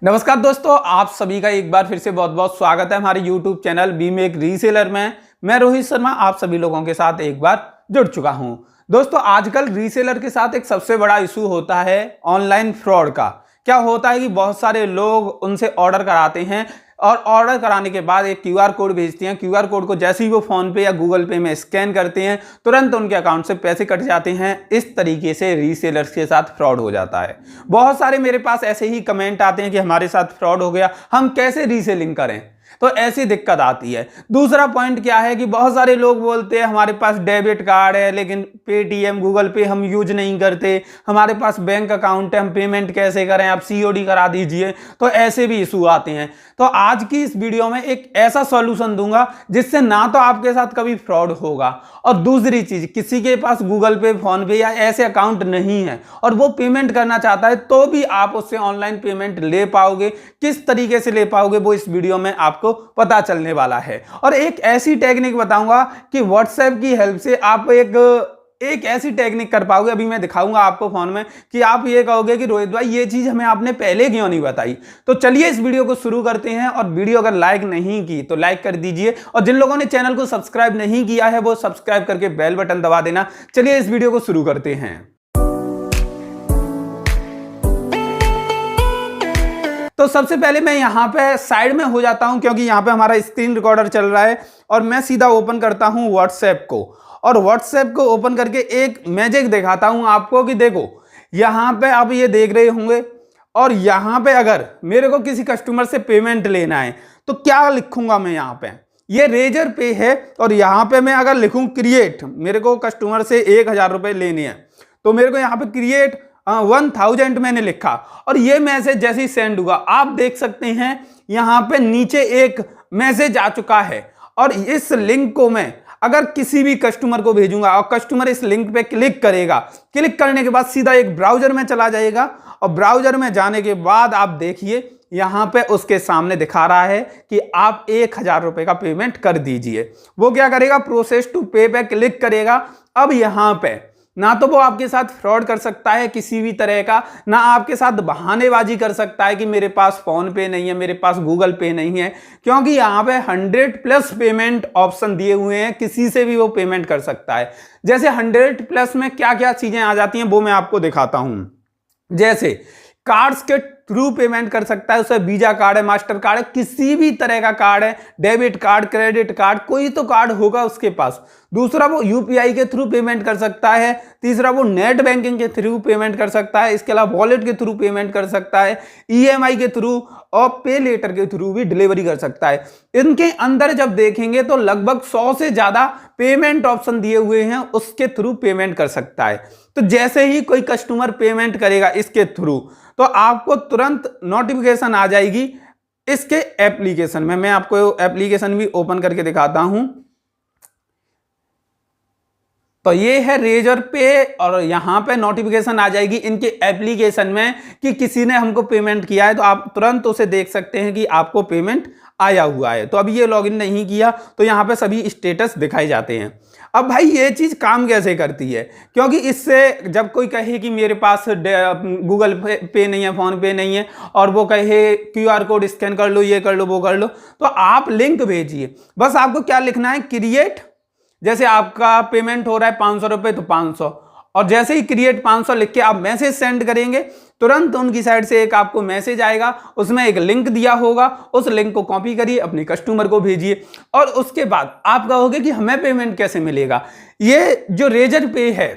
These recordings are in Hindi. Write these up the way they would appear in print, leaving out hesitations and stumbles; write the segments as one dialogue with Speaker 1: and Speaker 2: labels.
Speaker 1: नमस्कार दोस्तों, आप सभी का एक बार फिर से बहुत बहुत स्वागत है हमारे YouTube channel B make reseller में। मैं रोहित शर्मा आप सभी लोगों के साथ एक बार जुड़ चुका हूं। दोस्तों, आजकल रीसेलर के साथ एक सबसे बड़ा इशू होता है ऑनलाइन फ्रॉड का। क्या होता है कि बहुत सारे लोग उनसे ऑर्डर कराते हैं और ऑर्डर कराने के बाद एक क्यूआर कोड भेजते हैं। क्यूआर कोड को जैसे ही वो फोन पे या गूगल पे में स्कैन करते हैं, तुरंत उनके अकाउंट से पैसे कट जाते हैं। इस तरीके से रीसेलर्स के साथ फ्रॉड हो जाता है। बहुत सारे मेरे पास ऐसे ही कमेंट आते हैं कि हमारे साथ फ्रॉड हो गया, हम कैसे रीसेलिंग करें। तो ऐसी दिक्कत आती है। दूसरा पॉइंट क्या है कि बहुत सारे लोग बोलते हैं हमारे पास डेबिट कार्ड है लेकिन पेटीएम गूगल पे हम यूज नहीं करते, हमारे पास बैंक अकाउंट है, हम पेमेंट कैसे करें, आप सीओडी करा दीजिए। तो ऐसे भी इशू आते हैं। तो आज की इस वीडियो में एक ऐसा सॉल्यूशन दूंगा जिससे ना तो आपके साथ कभी फ्रॉड होगा, और दूसरी चीज, किसी के पास गूगल पे, फोन पे या ऐसे अकाउंट नहीं है और वो पेमेंट करना चाहता है तो भी आप उससे ऑनलाइन पेमेंट ले पाओगे। किस तरीके से ले पाओगे वो इस वीडियो में आपको पता चलने वाला है। और एक ऐसी टेक्निक बताऊंगा कि व्हाट्सएप की हेल्प से आप एक ऐसी टेक्निक कर पाओगे, अभी मैं दिखाऊंगा आपको फोन में, कि आप ये कहोगे कि रोहित भाई ये चीज हमें आपने पहले क्यों नहीं बताई। तो चलिए इस वीडियो को शुरू करते हैं। और वीडियो अगर लाइक नहीं की तो लाइक कर दीजिए, और जिन लोगों ने चैनल को सब्सक्राइब नहीं किया है वो सब्सक्राइब करके बेल बटन दबा देना। चलिए इस वीडियो को शुरू करते हैं। तो सबसे पहले मैं यहां पे साइड में हो जाता हूं क्योंकि यहां पे हमारा स्क्रीन रिकॉर्डर चल रहा है, और मैं सीधा ओपन करता हूं व्हाट्सएप को। और व्हाट्सएप को ओपन करके एक मैजिक दिखाता हूं आपको कि देखो यहां पे आप ये देख रहे होंगे, और यहां पे अगर मेरे को किसी कस्टमर से पेमेंट लेना है तो क्या लिखूंगा मैं यहाँ पे, ये रेजर पे है, और यहां पे मैं अगर लिखूं क्रिएट, मेरे को कस्टमर से 1000 रुपए लेने हैं, तो मेरे को यहाँ पे क्रिएट 1000 मैंने लिखा, और ये मैसेज जैसे ही सेंड हुआ आप देख सकते हैं यहां पे नीचे एक मैसेज आ चुका है। और इस लिंक को मैं अगर किसी भी कस्टमर को भेजूंगा और कस्टमर इस लिंक पे क्लिक करेगा, क्लिक करने के बाद सीधा एक ब्राउजर में चला जाएगा, और ब्राउजर में जाने के बाद आप देखिए यहां पे उसके सामने दिखा रहा है कि आप 1000 रुपए का पेमेंट कर दीजिए। वो क्या करेगा, प्रोसेस टू पे पे क्लिक करेगा। अब यहां पे ना तो वो आपके साथ फ्रॉड कर सकता है किसी भी तरह का, ना आपके साथ बहानेबाजी कर सकता है कि मेरे पास फोन पे नहीं है, मेरे पास गूगल पे नहीं है, क्योंकि यहाँ पे 100+ पेमेंट ऑप्शन दिए हुए हैं, किसी से भी वो पेमेंट कर सकता है। जैसे 100+ में क्या क्या चीजें आ जाती हैं वो मैं आपको दिखाता हूं। जैसे कार्ड्स के थ्रू पेमेंट कर सकता है, उससे वीजा कार्ड है, मास्टर कार्ड है, किसी भी तरह का कार्ड है, डेबिट कार्ड, क्रेडिट कार्ड, कोई तो कार्ड होगा उसके पास। दूसरा, वो यूपीआई के थ्रू पेमेंट कर सकता है। तीसरा, वो नेट बैंकिंग के थ्रू पेमेंट कर सकता है। इसके अलावा वॉलेट के थ्रू पेमेंट कर सकता है, ईएमआई के थ्रू और पे लेटर के थ्रू भी डिलीवरी कर सकता है। इनके अंदर जब देखेंगे तो लगभग 100 से ज्यादा पेमेंट ऑप्शन दिए हुए हैं, उसके थ्रू पेमेंट कर सकता है। तो जैसे ही कोई कस्टमर पेमेंट करेगा इसके थ्रू, तो आपको तुरंत नोटिफिकेशन आ जाएगी इसके एप्लीकेशन में। मैं आपको एप्लीकेशन भी ओपन करके दिखाता हूं। तो ये है रेजर पे, और यहां पे नोटिफिकेशन आ जाएगी इनके एप्लीकेशन में कि किसी ने हमको पेमेंट किया है, तो आप तुरंत उसे देख सकते हैं कि आपको पेमेंट आया हुआ है। तो अभी ये लॉगिन नहीं किया तो यहां पे सभी स्टेटस दिखाए जाते हैं। अब भाई ये चीज काम कैसे करती है, क्योंकि इससे जब कोई कहे कि मेरे पास गूगल पे नहीं है, फोन पे नहीं है, और वो कहे क्यूआर कोड स्कैन कर लो, ये कर लो, वो कर लो, तो आप लिंक भेजिए। बस आपको क्या लिखना है, क्रिएट, जैसे आपका पेमेंट हो रहा है 500 रुपए तो 500, और जैसे ही क्रिएट 500 लिख के आप मैसेज सेंड करेंगे, तुरंत उनकी साइड से एक आपको मैसेज आएगा, उसमें एक लिंक दिया होगा, उस लिंक को कॉपी करिए, अपने कस्टमर को भेजिए, और उसके बाद आप कहोगे कि हमें पेमेंट कैसे मिलेगा। ये जो रेजर पे है,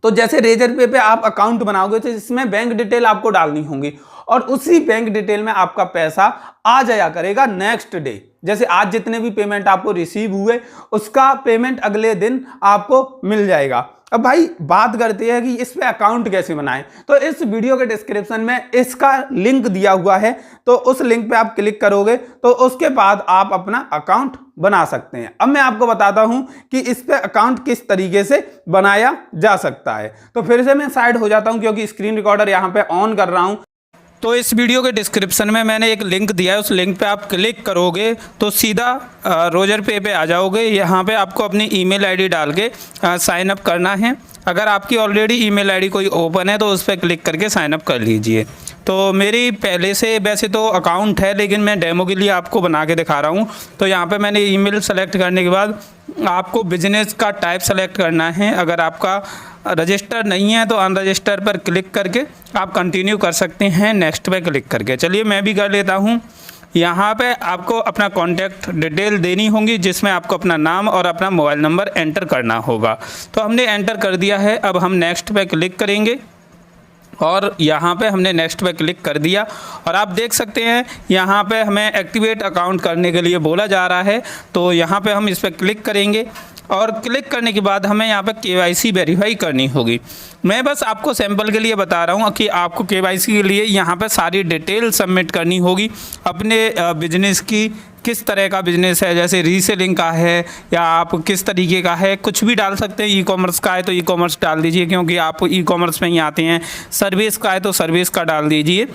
Speaker 1: तो जैसे रेजर पे आप अकाउंट बनाओगे तो इसमें बैंक डिटेल आपको डालनी होंगी, और उसी बैंक डिटेल में आपका पैसा आ जाया करेगा नेक्स्ट डे। जैसे आज जितने भी पेमेंट आपको रिसीव हुए उसका पेमेंट अगले दिन आपको मिल जाएगा। अब भाई बात करते हैं कि इस पे अकाउंट कैसे बनाएं। तो इस वीडियो के डिस्क्रिप्शन में इसका लिंक दिया हुआ है, तो उस लिंक पे आप क्लिक करोगे तो उसके बाद आप अपना अकाउंट बना सकते हैं। अब मैं आपको बताता हूं कि इस पे अकाउंट किस तरीके से बनाया जा सकता है। तो फिर से मैं साइड हो जाता हूं क्योंकि स्क्रीन रिकॉर्डर यहां पे ऑन कर रहा हूं। तो इस वीडियो के डिस्क्रिप्शन में मैंने एक लिंक दिया है, उस लिंक पे आप क्लिक करोगे तो सीधा रोजर पे आ जाओगे। यहाँ पे आपको अपनी ईमेल आईडी डाल के साइन अप करना है। अगर आपकी ऑलरेडी ईमेल आईडी कोई ओपन है तो उस पर क्लिक करके साइन अप कर लीजिए। तो मेरी पहले से वैसे तो अकाउंट है, लेकिन मैं डेमो के लिए आपको बना के दिखा रहा हूँ। तो यहाँ पे मैंने ईमेल सेलेक्ट करने के बाद आपको बिजनेस का टाइप सेलेक्ट करना है। अगर आपका रजिस्टर नहीं है तो अनरजिस्टर पर क्लिक करके आप कंटिन्यू कर सकते हैं, नेक्स्ट पे क्लिक करके। चलिए मैं भी कर लेता हूँ। यहाँ पे आपको अपना कॉन्टैक्ट डिटेल देनी होगी, जिसमें आपको अपना नाम और अपना मोबाइल नंबर एंटर करना होगा। तो हमने एंटर कर दिया है। अब हम नेक्स्ट पे क्लिक करेंगे और यहाँ पे हमने नेक्स्ट पे क्लिक कर दिया और आप देख सकते हैं यहाँ पे हमें एक्टिवेट अकाउंट करने के लिए बोला जा रहा है। तो यहाँ पे हम इस पर क्लिक करेंगे और क्लिक करने के बाद हमें यहाँ पे KYC वेरीफाई करनी होगी। मैं बस आपको सैंपल के लिए बता रहा हूँ कि आपको KYC के लिए यहाँ पे सारी डिटेल सबमिट करनी होगी अपने बिजनेस की। किस तरह का बिजनेस है, जैसे रीसेलिंग का है या आप किस तरीके का है, कुछ भी डाल सकते हैं। ई-कॉमर्स का है तो ई-कॉमर्स डाल दीजिए, क्योंकि आप ई-कॉमर्स में ही आते हैं। सर्विस का है तो सर्विस का डाल दीजिए।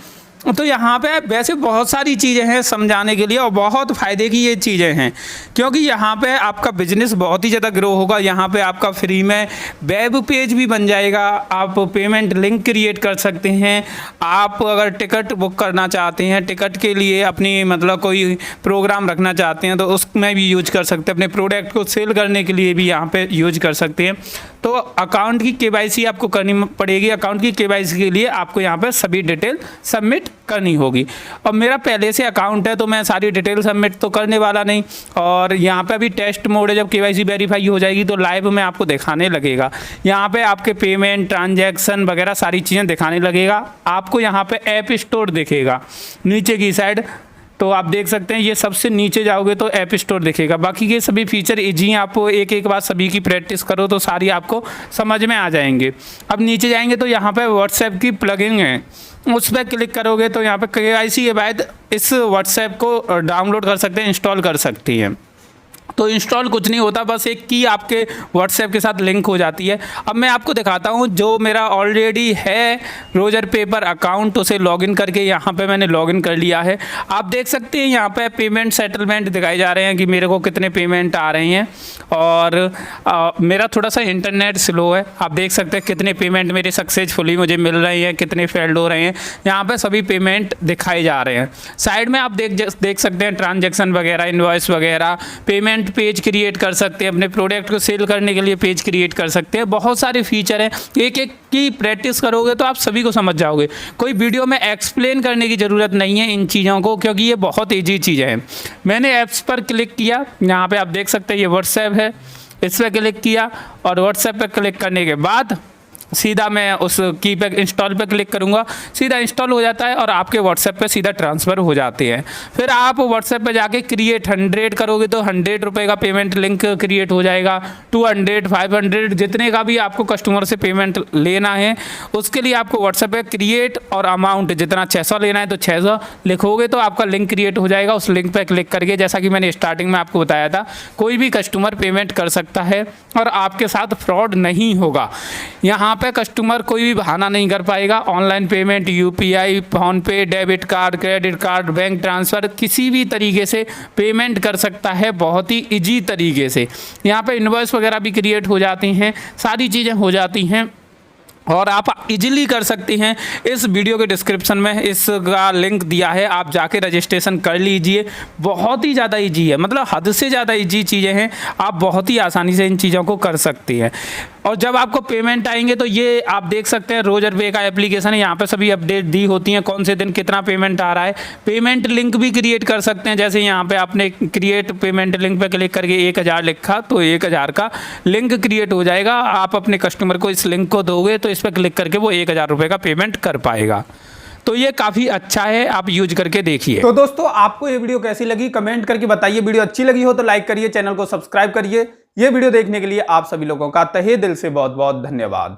Speaker 1: तो यहाँ पे वैसे बहुत सारी चीज़ें हैं समझाने के लिए और बहुत फ़ायदे की ये चीज़ें हैं, क्योंकि यहाँ पे आपका बिजनेस बहुत ही ज़्यादा ग्रो होगा। यहाँ पे आपका फ्री में वेब पेज भी बन जाएगा। आप पेमेंट लिंक क्रिएट कर सकते हैं। आप अगर टिकट बुक करना चाहते हैं, टिकट के लिए अपनी मतलब कोई प्रोग्राम रखना चाहते हैं तो उसमें भी यूज कर सकते हैं। अपने प्रोडक्ट को सेल करने के लिए भी यहाँ पे यूज कर सकते हैं। तो अकाउंट की KYC आपको करनी पड़ेगी। अकाउंट की KYC के लिए आपको यहाँ पर सभी डिटेल सबमिट करनी होगी। और मेरा पहले से अकाउंट है तो मैं सारी डिटेल सबमिट तो करने वाला नहीं। और यहाँ पे अभी टेस्ट मोड है, जब KYC वेरीफाई हो जाएगी तो लाइव में आपको दिखाने लगेगा। यहाँ पे आपके पेमेंट ट्रांजैक्शन वगैरह सारी चीज़ें दिखाने लगेगा। आपको यहाँ पे ऐप स्टोर दिखेगा नीचे की साइड, तो आप देख सकते हैं ये सबसे नीचे जाओगे तो ऐप स्टोर दिखेगा। बाकी के सभी फीचर इजी हैं, आपको एक एक बार सभी की प्रैक्टिस करो तो सारी आपको समझ में आ जाएंगे। अब नीचे जाएंगे तो यहाँ पे व्हाट्सएप की प्लगइन है, उस पर क्लिक करोगे तो यहाँ पे KYC के बाद इस व्हाट्सएप को डाउनलोड कर सकते हैं, इंस्टॉल कर सकती हैं। तो इंस्टॉल कुछ नहीं होता, बस एक की आपके व्हाट्सएप के साथ लिंक हो जाती है। अब मैं आपको दिखाता हूँ, जो मेरा ऑलरेडी है रोजर पे पर अकाउंट, उसे लॉगिन करके यहाँ पे मैंने लॉगिन कर लिया है। आप देख सकते हैं यहाँ पे पेमेंट सेटलमेंट दिखाए जा रहे हैं कि मेरे को कितने पेमेंट आ रहे हैं। और मेरा थोड़ा सा इंटरनेट स्लो है, आप देख सकते हैं कितने पेमेंट मेरे सक्सेसफुली मुझे मिल रहे हैं, कितने फेल्ड हो रहे हैं। यहाँ पर सभी पेमेंट दिखाए जा रहे हैं। साइड में आप देख सकते हैं ट्रांजेक्शन वगैरह, इनवॉइस वगैरह, पेमेंट पेज क्रिएट कर सकते हैं, अपने प्रोडक्ट को सेल करने के लिए पेज क्रिएट कर सकते हैं। बहुत सारे फीचर हैं, एक एक की प्रैक्टिस करोगे तो आप सभी को समझ जाओगे। कोई वीडियो में एक्सप्लेन करने की ज़रूरत नहीं है इन चीज़ों को, क्योंकि ये बहुत ईजी चीज़ें हैं। मैंने ऐप्स पर क्लिक किया, यहाँ पे आप देख सकते हैं ये व्हाट्सएप है, इस पर क्लिक किया और व्हाट्सएप पर क्लिक करने के बाद सीधा मैं उस की पे इंस्टॉल पे क्लिक करूँगा, सीधा इंस्टॉल हो जाता है और आपके व्हाट्सएप पे सीधा ट्रांसफ़र हो जाते हैं। फिर आप व्हाट्सएप पे जाके क्रिएट 100 करोगे तो 100 रुपये का पेमेंट लिंक क्रिएट हो जाएगा। 200, 500 जितने का भी आपको कस्टमर से पेमेंट लेना है, उसके लिए आपको व्हाट्सएप पे क्रिएट और अमाउंट जितना 600 लेना है तो 600 लिखोगे तो आपका लिंक क्रिएट हो जाएगा। उस लिंक पर क्लिक करके, जैसा कि मैंने स्टार्टिंग में आपको बताया था, कोई भी कस्टमर पेमेंट कर सकता है और आपके साथ फ्रॉड नहीं होगा। यहाँ पे कस्टमर कोई भी बहाना नहीं कर पाएगा। Online payment, UPI, PhonePe, debit card, credit card, bank transfer, किसी भी तरीके से पेमेंट कर सकता है बहुत ही इजी तरीके से। यहाँ पे इनवॉइस वगैरह भी क्रिएट हो जाती हैं, सारी चीज़ें हो जाती हैं और आप इजीली कर सकती हैं। इस वीडियो के डिस्क्रिप्शन में इसका लिंक दिया है, आप जाके रजिस्ट्रेशन कर लीजिए। बहुत ही ज़्यादा इजी है, मतलब हद से ज़्यादा इजी चीज़ें हैं, आप बहुत ही आसानी से इन चीज़ों को कर सकती हैं। और जब आपको पेमेंट आएंगे तो ये आप देख सकते हैं रोजर पे का एप्लीकेशन है, यहाँ पे सभी अपडेट दी होती हैं, कौन से दिन कितना पेमेंट आ रहा है। पेमेंट लिंक भी क्रिएट कर सकते हैं, जैसे यहाँ पे आपने क्रिएट पेमेंट लिंक पे क्लिक करके 1000 लिखा तो 1000 का लिंक क्रिएट हो जाएगा। आप अपने कस्टमर को इस लिंक को दोगे तो इस पर क्लिक करके वो 1000 रुपये का पेमेंट कर पाएगा। तो ये काफ़ी अच्छा है, आप यूज करके देखिए। तो दोस्तों आपको ये वीडियो कैसी लगी कमेंट करके बताइए। वीडियो अच्छी लगी हो तो लाइक करिए, चैनल को सब्सक्राइब करिए। ये वीडियो देखने के लिए आप सभी लोगों का तहे दिल से बहुत बहुत धन्यवाद।